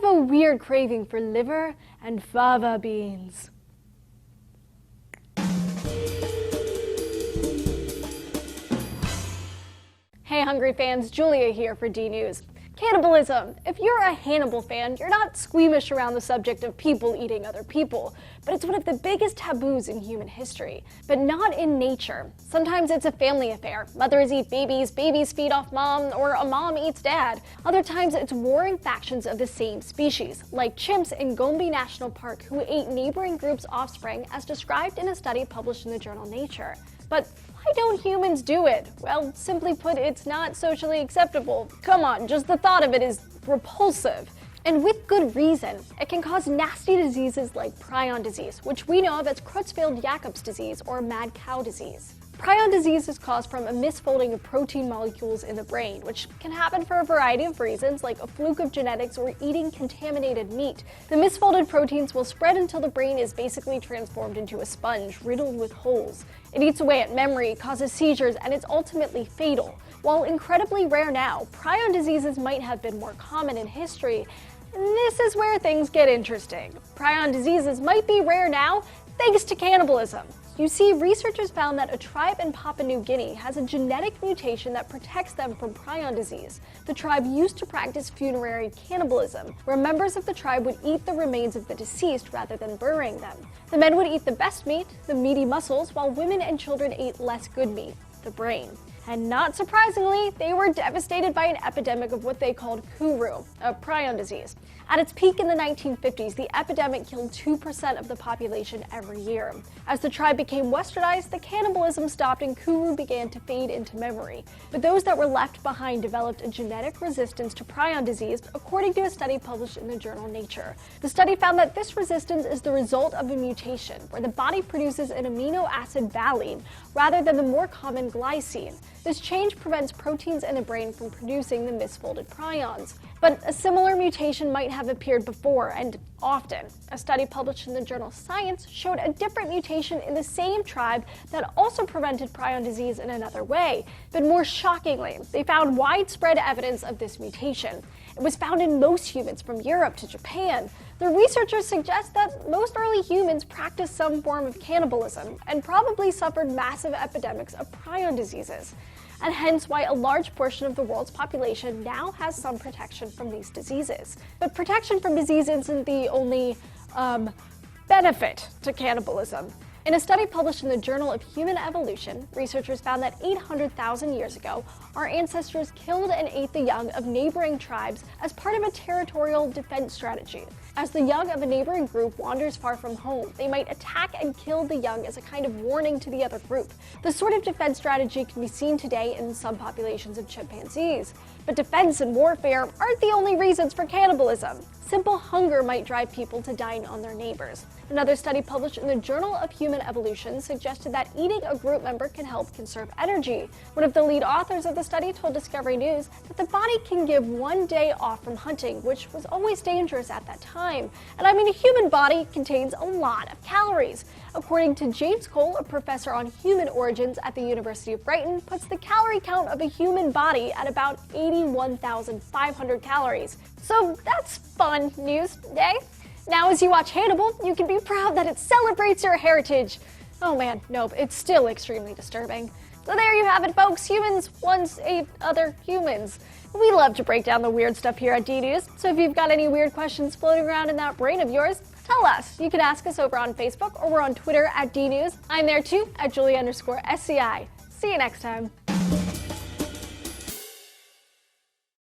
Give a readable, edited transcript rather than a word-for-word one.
have a weird craving for liver and fava beans. Hey hungry fans, Julia here for D News. Cannibalism. If you're a Hannibal fan, you're not squeamish around the subject of people eating other people, but it's one of the biggest taboos in human history. But not in nature. Sometimes it's a family affair. Mothers eat babies, babies feed off mom, or a mom eats dad. Other times it's warring factions of the same species, like chimps in Gombe National Park who ate neighboring groups' offspring as described in a study published in the journal Nature. But why don't humans do it? Well, simply put, it's not socially acceptable. Come on, just the thought of it is repulsive. And with good reason. It can cause nasty diseases like prion disease, which we know of as Creutzfeldt-Jakob's disease or mad cow disease. Prion disease is caused from a misfolding of protein molecules in the brain, which can happen for a variety of reasons, like a fluke of genetics or eating contaminated meat. The misfolded proteins will spread until the brain is basically transformed into a sponge riddled with holes. It eats away at memory, causes seizures, and it's ultimately fatal. While incredibly rare now, prion diseases might have been more common in history. And this is where things get interesting. Prion diseases might be rare now thanks to cannibalism. You see, researchers found that a tribe in Papua New Guinea has a genetic mutation that protects them from prion disease. The tribe used to practice funerary cannibalism, where members of the tribe would eat the remains of the deceased rather than burying them. The men would eat the best meat, the meaty muscles, while women and children ate less good meat, the brain. And not surprisingly, they were devastated by an epidemic of what they called kuru, a prion disease. At its peak in the 1950s, the epidemic killed 2% of the population every year. As the tribe became westernized, the cannibalism stopped and kuru began to fade into memory. But those that were left behind developed a genetic resistance to prion disease, according to a study published in the journal Nature. The study found that this resistance is the result of a mutation, where the body produces an amino acid valine rather than the more common glycine. This change prevents proteins in the brain from producing the misfolded prions. But a similar mutation might have appeared before, and often. A study published in the journal Science showed a different mutation in the same tribe that also prevented prion disease in another way. But more shockingly, they found widespread evidence of this mutation. It was found in most humans from Europe to Japan. The researchers suggest that most early humans practiced some form of cannibalism and probably suffered massive epidemics of prion diseases, and hence why a large portion of the world's population now has some protection from these diseases. But protection from disease isn't the only benefit to cannibalism. In a study published in the Journal of Human Evolution, researchers found that 800,000 years ago, our ancestors killed and ate the young of neighboring tribes as part of a territorial defense strategy. As the young of a neighboring group wanders far from home, they might attack and kill the young as a kind of warning to the other group. The sort of defense strategy can be seen today in some populations of chimpanzees. But defense and warfare aren't the only reasons for cannibalism. Simple hunger might drive people to dine on their neighbors. Another study published in the Journal of Human Evolution suggested that eating a group member can help conserve energy. One of the lead authors of the study told Discovery News that the body can give one day off from hunting, which was always dangerous at that time. And I mean, a human body contains a lot of calories. According to James Cole, a professor on human origins at the University of Brighton, puts the calorie count of a human body at about 81,500 calories. So that's fun news, eh? Now as you watch Hannibal, you can be proud that it celebrates your heritage. Oh man, nope, it's still extremely disturbing. So there you have it, folks. Humans once ate other humans. We love to break down the weird stuff here at D News, so if you've got any weird questions floating around in that brain of yours, tell us. You can ask us over on Facebook or we're on Twitter at D News. I'm there too, at Julia_SCI. See you next time.